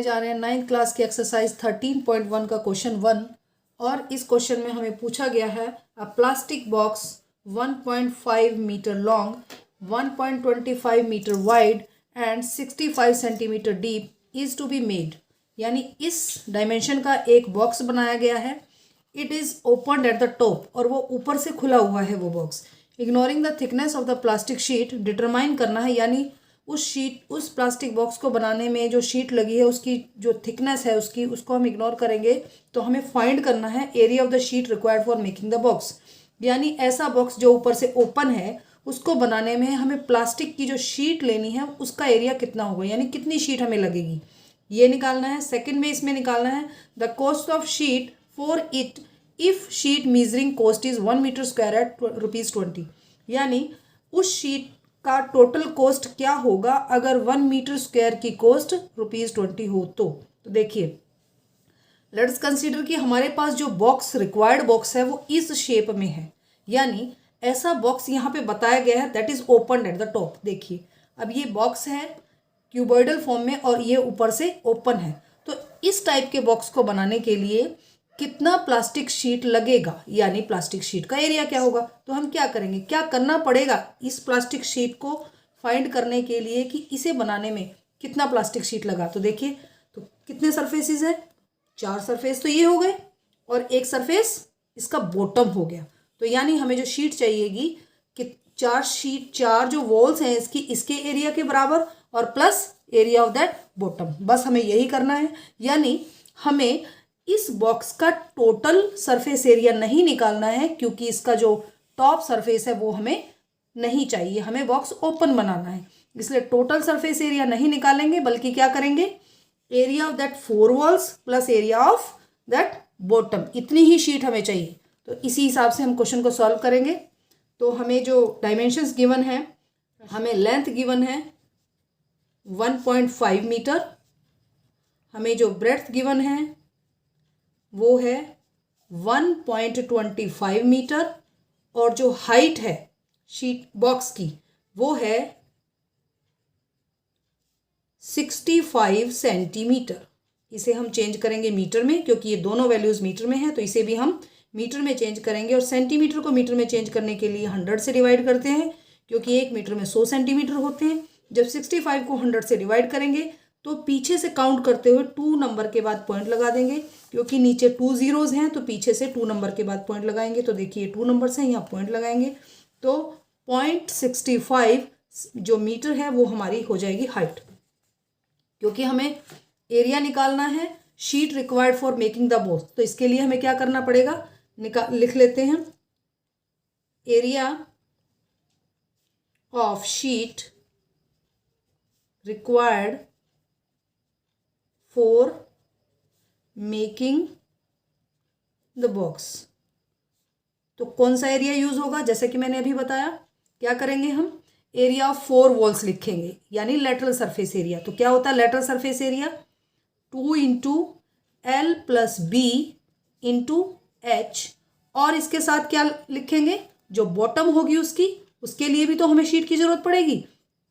करने जा रहे हैं 9th क्लास की एक्सरसाइज 13.1 का क्वेश्चन 1। और इस क्वेश्चन में हमें पूछा गया है a plastic box 1.5 metre long, 1.25 metre wide and 65 centimetre deep is to be made. यानी इस डायमेंशन का एक बॉक्स बनाया गया है। It is opened at the top, और वो ऊपर से खुला हुआ है वो box. Ignoring the thickness of the plastic sheet determine करना है, यानी उस प्लास्टिक बॉक्स को बनाने में जो शीट लगी है उसकी जो थिकनेस है उसको हम इग्नोर करेंगे। तो हमें फाइंड करना है area of the sheet required for making the box. यानी ऐसा बॉक्स जो ऊपर से ओपन है उसको बनाने में हमें प्लास्टिक की जो शीट लेनी है उसका एरिया कितना होगा, यानी कितनी शीट हमें लगेगी ये निकालना है। सेकंड में इसमें निकालना है the cost of sheet for it if sheet measuring cost is 1 metre square at ₹20। यानी उस शीट का टोटल कॉस्ट क्या होगा अगर 1 मीटर स्क्वायर की कॉस्ट ₹20 हो। तो देखिए, लेट्स कंसीडर कि हमारे पास जो बॉक्स रिक्वायर्ड बॉक्स है वो इस शेप में है, यानी ऐसा बॉक्स यहाँ पे बताया गया है that is open at the top. देखिए, अब ये बॉक्स है क्यूबॉइडल फॉर्म में और ये ऊपर से ओपन है। तो इस टाइप के बॉक्स को बनाने के लिए कितना प्लास्टिक शीट लगेगा, यानी प्लास्टिक शीट का एरिया क्या होगा। तो हम क्या करेंगे, क्या करना पड़ेगा इस प्लास्टिक शीट को फाइंड करने के लिए कि इसे बनाने में कितना प्लास्टिक शीट लगा। तो देखिए, तो कितने सरफेसेस है, 4 सरफेस तो ये हो गए और एक सरफेस इसका बॉटम हो गया। तो यानी हमें जो शीट चाहिएगी कि 4 जो वॉल्स हैं इसके एरिया के बराबर और plus area of that bottom. बस हमें यही करना है। यानी हमें इस बॉक्स का टोटल सरफेस एरिया नहीं निकालना है, क्योंकि इसका जो टॉप सरफेस है वो हमें नहीं चाहिए, हमें बॉक्स ओपन बनाना है। इसलिए टोटल सरफेस एरिया नहीं निकालेंगे, बल्कि क्या करेंगे, area of that 4 walls plus area of that bottom, इतनी ही शीट हमें चाहिए। तो इसी हिसाब से हम क्वेश्चन को सॉल्व करेंगे। तो हमें जो डायमेंशंस गिवन है, हमें लेंथ गिवन है 1.5 मीटर, हमें जो ब्रेड्थ गिवन है वो है 1.25 मीटर, और जो हाइट है शीट बॉक्स की वो है 65 सेंटीमीटर। इसे हम चेंज करेंगे मीटर में, क्योंकि ये दोनों वैल्यूज़ मीटर में है, तो इसे भी हम मीटर में चेंज करेंगे। और सेंटीमीटर को मीटर में चेंज करने के लिए 100 से डिवाइड करते हैं, क्योंकि 1 मीटर में 100 सेंटीमीटर होते हैं। जब 65 को 100 से डिवाइड करेंगे तो पीछे से काउंट करते हुए 2 नंबर के बाद पॉइंट लगा देंगे, क्योंकि नीचे 2 जीरोज हैं तो पीछे से 2 नंबर के बाद पॉइंट लगाएंगे। तो देखिए 2 नंबर्स हैं, यहाँ पॉइंट लगाएंगे तो 0.65 जो मीटर है वो हमारी हो जाएगी हाइट। क्योंकि हमें एरिया निकालना है sheet required for making the box, तो इसके लिए हमें क्या करना पड़ेगा, लिख लेते हैं area of sheet required for making the box. तो कौन सा एरिया यूज होगा, जैसे कि मैंने अभी बताया, क्या करेंगे हम एरिया ऑफ 4 वॉल्स लिखेंगे, यानी लेटरल सरफेस एरिया। तो क्या होता है lateral surface area, 2 into L plus B into H, और इसके साथ क्या लिखेंगे, जो बॉटम होगी उसके लिए भी तो हमें शीट की जरूरत पड़ेगी,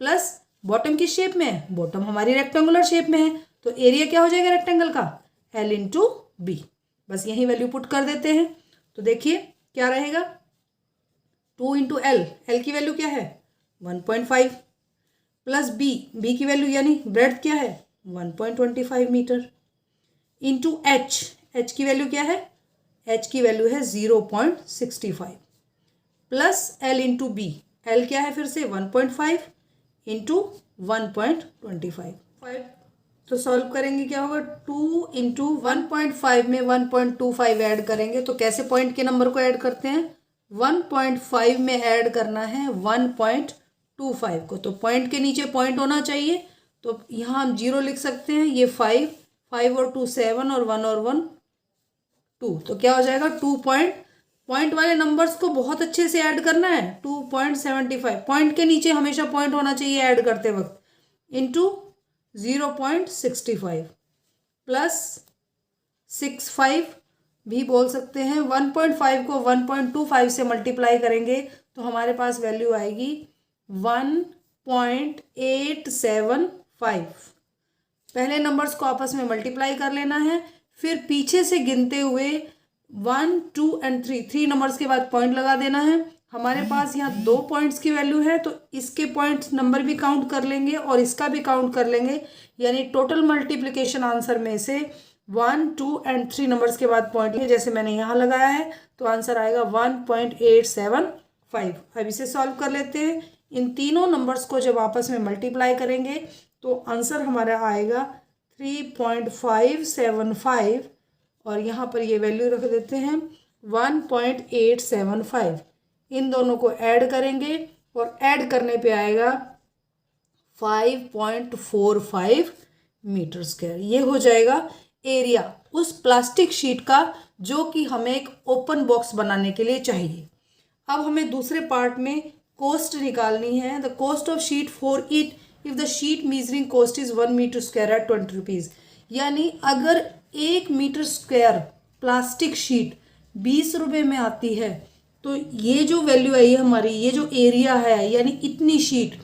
प्लस बॉटम किस शेप में है, बॉटम हमारी रेक्टेंगुलर शेप में है, तो एरिया क्या हो जाएगा रेक्टेंगल का, L इंटू बी। बस यही वैल्यू पुट कर देते हैं। तो देखिए क्या रहेगा, 2 इंटू L की वैल्यू क्या है 1.5, प्लस बी की वैल्यू यानी ब्रेड्थ क्या है 1.25 मीटर, इंटू एच की वैल्यू क्या है, एच की वैल्यू है 0.65, plus L into B, L क्या है फिर से 1.5 इंटू 1.25। तो सॉल्व करेंगे क्या होगा, 2 इंटू 1.5 में 1.25 ऐड करेंगे। तो कैसे पॉइंट के नंबर को ऐड करते हैं, 1.5 में ऐड करना है 1.25 को, तो पॉइंट के नीचे पॉइंट होना चाहिए। तो यहाँ हम 0 लिख सकते हैं, ये 5 और 2 7 और 1 और 1 2, तो क्या हो जाएगा 2 पॉइंट वाले नंबर्स को बहुत अच्छे से ऐड करना है। 2.75 पॉइंट के नीचे हमेशा पॉइंट होना चाहिए ऐड करते वक्त, इंटू 0.65 प्लस 65 भी बोल सकते हैं। 1.5 को 1.25 से मल्टीप्लाई करेंगे तो हमारे पास वैल्यू आएगी 1.875। पहले नंबर्स को आपस में मल्टीप्लाई कर लेना है, फिर पीछे से गिनते हुए 1, 2 एंड 3 नंबर्स के बाद पॉइंट लगा देना है। हमारे पास यहाँ 2 पॉइंट्स की वैल्यू है तो इसके पॉइंट्स नंबर भी काउंट कर लेंगे और इसका भी काउंट कर लेंगे, यानी टोटल मल्टीप्लिकेशन आंसर में से 1, 2 एंड 3 नंबर्स के बाद पॉइंट है, जैसे मैंने यहाँ लगाया है, तो आंसर आएगा 1.875। अब इसे सॉल्व कर लेते हैं। इन तीनों नंबर्स को जब आपस में मल्टीप्लाई करेंगे तो आंसर हमारा आएगा 3.575 और यहाँ पर ये वैल्यू रख देते हैं 1.875। इन दोनों को ऐड करेंगे और ऐड करने पे आएगा 5.45 मीटर स्क्वायर। ये हो जाएगा एरिया उस प्लास्टिक शीट का जो कि हमें एक ओपन बॉक्स बनाने के लिए चाहिए। अब हमें दूसरे पार्ट में कॉस्ट निकालनी है। The cost of sheet for it if the sheet measuring cost is 1 metre square at 20 rupees. यानी अगर 1 मीटर स्क्वायर प्लास्टिक शीट 20 रुपये में आती है तो ये जो वैल्यू आई है हमारी, ये जो एरिया है, यानी इतनी शीट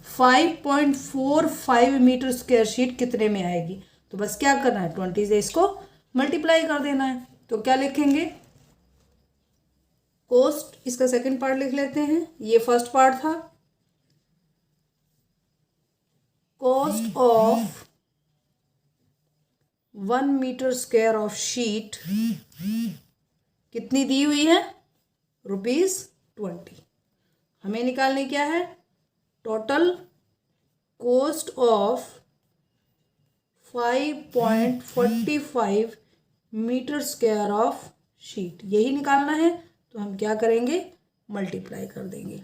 5.45 मीटर स्क्वायर शीट कितने में आएगी। तो बस क्या करना है, 20 से इसको मल्टीप्लाई कर देना है। तो क्या लिखेंगे, कॉस्ट, इसका सेकंड पार्ट लिख लेते हैं, ये फर्स्ट पार्ट था। Cost of 1 metre square of sheet कितनी दी हुई है, ₹20। हमें निकालने क्या है, total cost of 5.45 metre square of sheet, यही निकालना है। तो हम क्या करेंगे, मल्टीप्लाई कर देंगे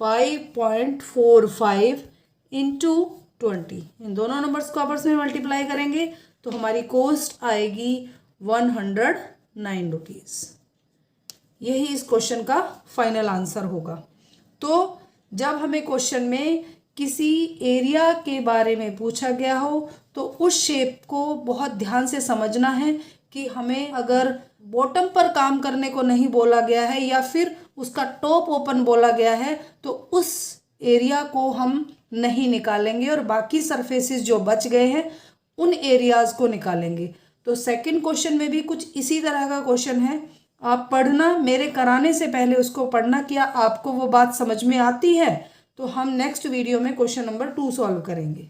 5.45 इंटू 20। इन दोनों नंबर्स को आपस में मल्टीप्लाई करेंगे तो हमारी कॉस्ट आएगी 109 रुपीज़। यही इस क्वेश्चन का फाइनल आंसर होगा। तो जब हमें क्वेश्चन में किसी एरिया के बारे में पूछा गया हो तो उस शेप को बहुत ध्यान से समझना है कि हमें अगर बॉटम पर काम करने को नहीं बोला गया है या फिर उसका टॉप ओपन बोला गया है तो उस एरिया को हम नहीं निकालेंगे और बाकी सरफेसेस जो बच गए हैं उन एरियाज को निकालेंगे। तो सेकंड क्वेश्चन में भी कुछ इसी तरह का क्वेश्चन है। आप पढ़ना, मेरे कराने से पहले उसको पढ़ना, क्या आपको वो बात समझ में आती है। तो हम नेक्स्ट वीडियो में क्वेश्चन नंबर 2 सॉल्व करेंगे।